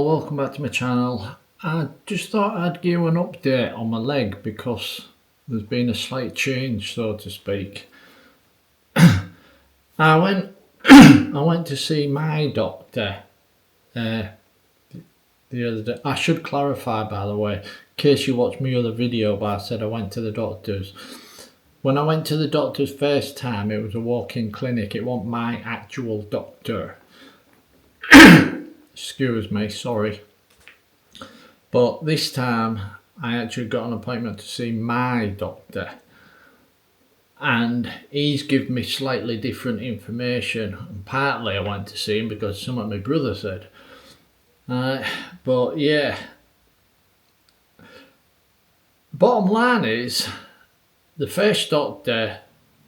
welcome back to my channel. I just thought I'd give you an update on my leg because there's been a slight change, so to speak. I went to see my doctor the other day. I should clarify, by the way, in case you watched my other video where I said I went to the doctor's. When I went to the doctor's first time, it was a walk-in clinic. It wasn't my actual doctor. Excuse me, sorry. But this time I actually got an appointment to see my doctor, and he's given me slightly different information. And partly I went to see him because some of my brother said. But yeah, bottom line is, the first doctor,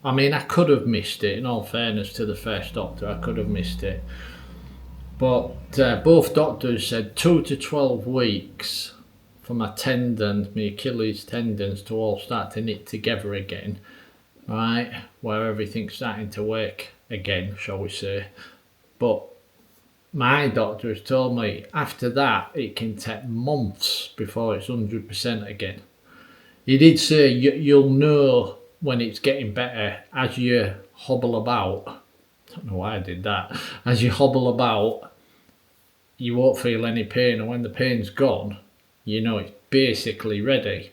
I mean, I could have missed it. In all fairness to the first doctor, I could have missed it. But both doctors said 2 to 12 weeks for my tendons, my Achilles tendons, to all start to knit together again, right? Where everything's starting to work again, shall we say. But my doctor has told me after that it can take months before it's 100% again. He did say you'll know when it's getting better as you hobble about. I don't know why I did that. As you hobble about, you won't feel any pain, and when the pain's gone, you know it's basically ready.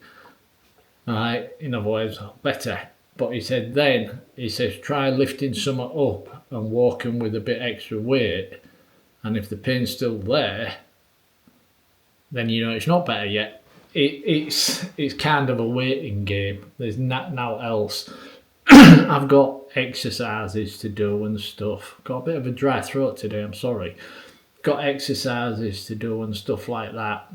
Alright, in other words, better. But he said then, he says, try lifting some up and walking with a bit extra weight, and if the pain's still there, then you know it's not better yet. It's kind of a waiting game. There's nothing else. I've got exercises to do and stuff. Got a bit of a dry throat today, I'm sorry. Got exercises to do and stuff like that.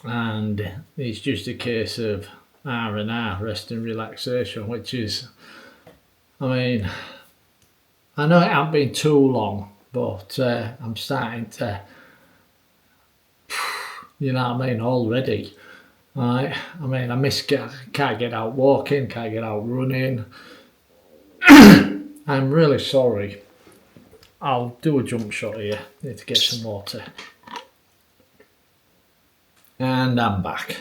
And it's just a case of R&R, rest and relaxation, which is, I mean, I know it hasn't been too long, but I'm starting to, you know what I mean, already. Right? I mean, can't get out walking, can't get out running. I'm really sorry. I'll do a jump shot here. Need to get some water. And I'm back.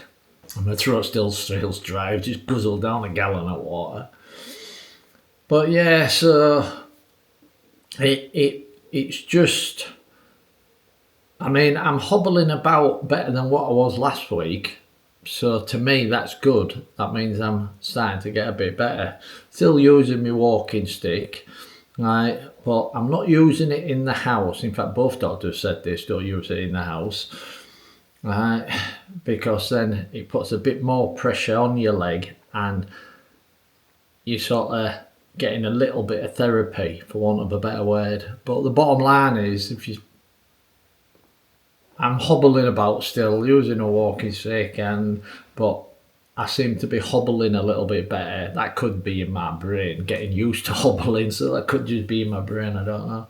And my throat still feels dry. I've just guzzled down a gallon of water. But yeah, so it's just, I mean, I'm hobbling about better than what I was last week. So to me, that's good. That means I'm starting to get a bit better. Still using my walking stick, right? But I'm not using it in the house. In fact, both doctors said this, don't use it in the house, right? Because then it puts a bit more pressure on your leg, and you're sort of getting a little bit of therapy, for want of a better word. But the bottom line is, I'm hobbling about still, using a walking stick, but I seem to be hobbling a little bit better. That could be in my brain, getting used to hobbling, so that could just be in my brain, I don't know.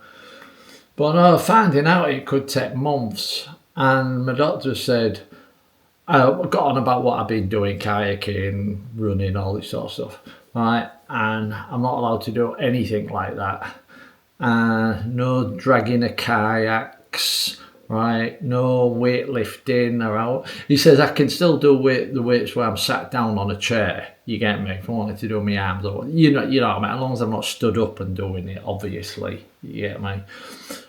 But no, finding out it could take months, and my doctor said, I got on about what I've been doing, kayaking, running, all this sort of stuff, right? And I'm not allowed to do anything like that. No dragging of kayaks, right? No weightlifting or out. He says I can still do the weights where I'm sat down on a chair. You get me? If I wanted to do my arms, or you know what I mean. As long as I'm not stood up and doing it, obviously. You get me?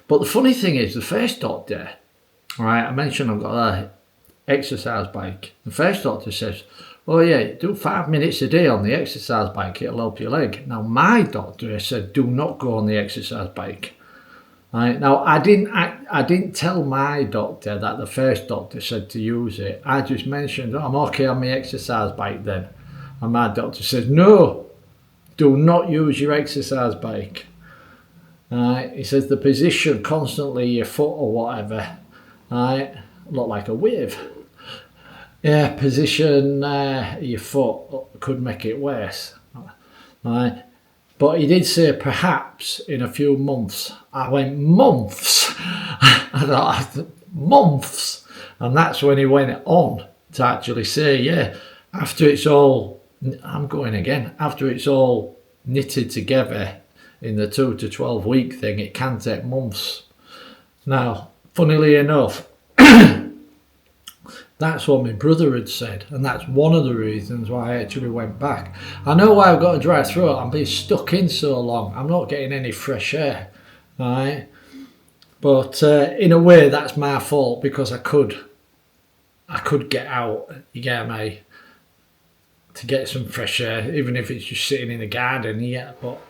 But the funny thing is, the first doctor, right? I mentioned I've got an exercise bike. The first doctor says, "Oh yeah, do 5 minutes a day on the exercise bike. It'll help your leg." Now my doctor said, "Do not go on the exercise bike." Right, now I didn't tell my doctor that the first doctor said to use it. I just mentioned, I'm okay on my exercise bike then. And my doctor says, no, do not use your exercise bike. Right, he says the position constantly, your foot or whatever, right, look like a wave. Yeah, position your foot could make it worse. Right. But he did say perhaps in a few months. I went, months? I thought, months? And that's when he went on to actually say, yeah, after it's all, I'm going again, after it's all knitted together in the 2 to 12 week thing, it can take months. Now, funnily enough, That's what my brother had said, and that's one of the reasons why I actually went back. I know why I've got a dry throat. I'm being stuck in so long. I'm not getting any fresh air, right? But in a way, that's my fault because I could get out. You get me? To get some fresh air, even if it's just sitting in the garden. Yeah, but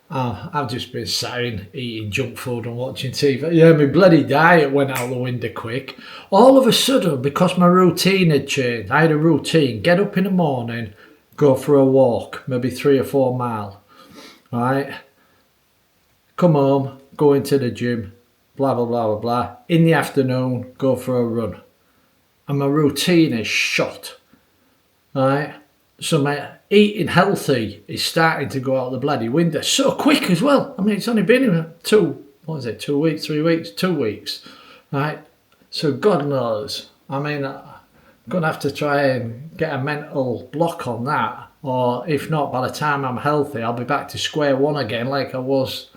I've just been sat in eating junk food and watching TV. Yeah, my bloody diet went out the window quick. All of a sudden, because my routine had changed, I had a routine. Get up in the morning, go for a walk, maybe 3 or 4 miles, right? Come home, go into the gym, blah, blah, blah, blah, blah. In the afternoon, go for a run. And my routine is shot, right? So my eating healthy is starting to go out the bloody window so quick as well. I mean, it's only been 2 weeks, 3 weeks, 2 weeks, right? So God knows. I mean, I'm going to have to try and get a mental block on that. Or if not, by the time I'm healthy, I'll be back to square one again like I was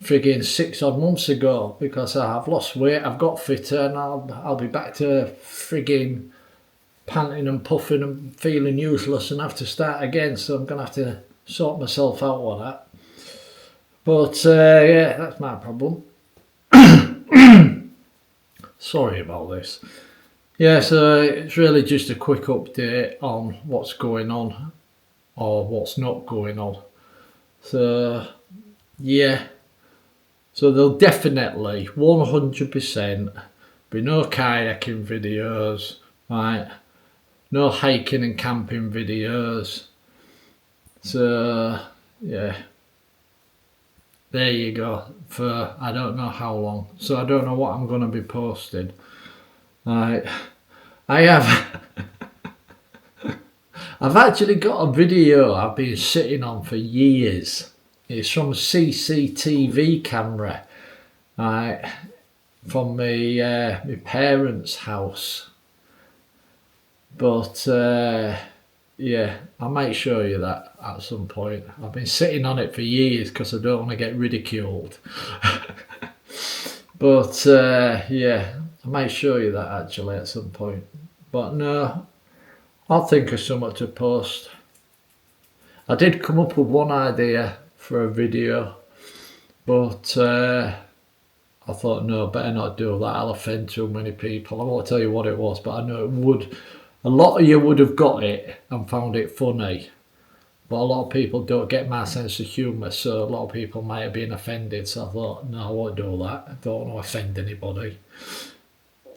frigging 6 odd months ago, because I've lost weight, I've got fitter, and I'll be back to frigging panting and puffing and feeling useless and have to start again. So I'm going to have to sort myself out with that. But yeah, that's my problem. Sorry about this. Yeah, so it's really just a quick update on what's going on or what's not going on. So yeah, so there'll definitely 100% be no kayaking videos, right? No hiking and camping videos. So yeah, there you go, for I don't know how long. So I don't know what I'm going to be posting. Right, I have I've actually got a video I've been sitting on for years. It's from a CCTV camera, right, from my parents' house. But yeah, I might show you that at some point. I've been sitting on it for years because I don't want to get ridiculed. But yeah, I might show you that actually at some point. But no, I'll think of something to post. I did come up with one idea for a video, but I thought, no, better not do that. I'll offend too many people. I won't tell you what it was, but I know it would. A lot of you would have got it and found it funny, but a lot of people don't get my sense of humour, so a lot of people might have been offended. So I thought, no, I won't do that. I don't want to offend anybody.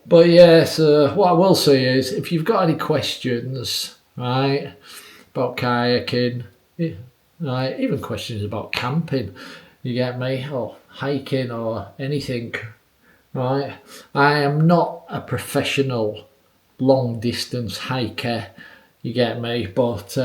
But yeah, so what I will say is, if you've got any questions, right, about kayaking, right, even questions about camping, you get me, or hiking or anything, right? I am not a professional long distance hiker, you get me, but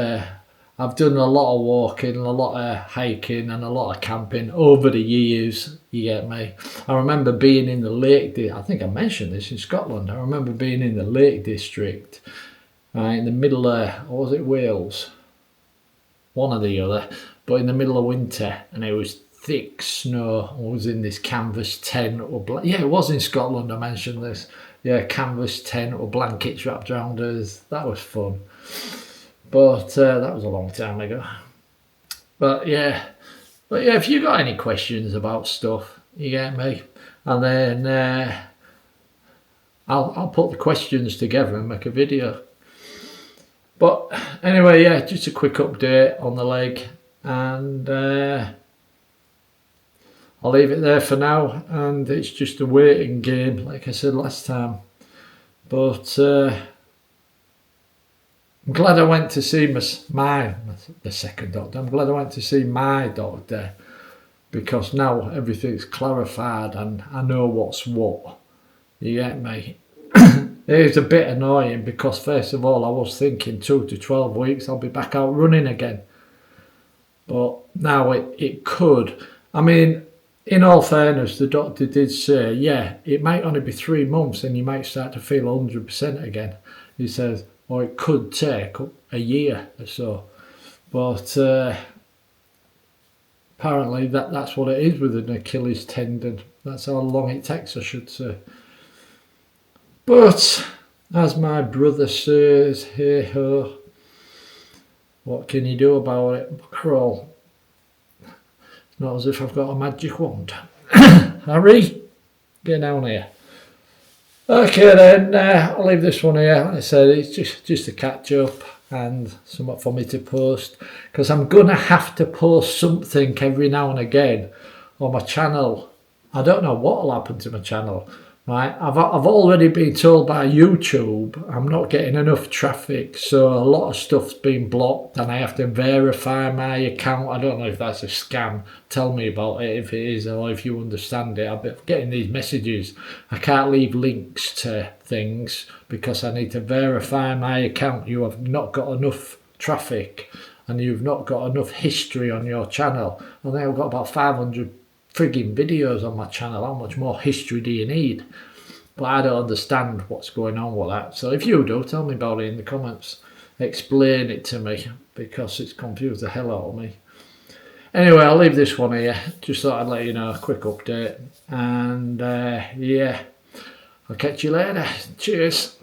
I've done a lot of walking, a lot of hiking and a lot of camping over the years, you get me. I remember being in the Lake, I think I mentioned this, in Scotland. I remember being in the Lake District, right, in the middle of, or was it Wales? One or the other, but in the middle of winter, and it was thick snow. I was in this canvas tent, yeah, it was in Scotland, I mentioned this. Yeah, canvas tent or blankets wrapped around us. That was fun. But that was a long time ago. But yeah, if you got any questions about stuff, you get me, and then I'll put the questions together and make a video. But anyway, yeah, just a quick update on the leg, and I'll leave it there for now, and it's just a waiting game, like I said last time. But I'm glad I went to see the second doctor. I'm glad I went to see my doctor, because now everything's clarified and I know what's what. You get me? It is a bit annoying because, first of all, I was thinking 2 to 12 weeks I'll be back out running again. But now it could. I mean, in all fairness, the doctor did say, yeah, it might only be 3 months and you might start to feel 100% again. He says, or it could take a year or so. But apparently that's what it is with an Achilles tendon. That's how long it takes, I should say. But as my brother says, hey ho, what can you do about it? Crawl. It's not as if I've got a magic wand. Harry, get down here. Okay then, I'll leave this one here. Like I said, it's just a catch up and something for me to post, because I'm gonna have to post something every now and again on my channel. I don't know what'll happen to my channel. Right, I've already been told by YouTube I'm not getting enough traffic, so a lot of stuff's been blocked and I have to verify my account. I don't know if that's a scam. Tell me about it if it is, or if you understand it. I've been getting these messages. I can't leave links to things because I need to verify my account. You have not got enough traffic and you've not got enough history on your channel. I think I've got about 500 frigging videos on my channel. How much more history do you need? But I don't understand what's going on with that. So if you do, tell me about it in the comments. Explain it to me, because it's confused the hell out of me. Anyway, I'll leave this one here. Just thought I'd let you know, a quick update. And yeah, I'll catch you later. Cheers.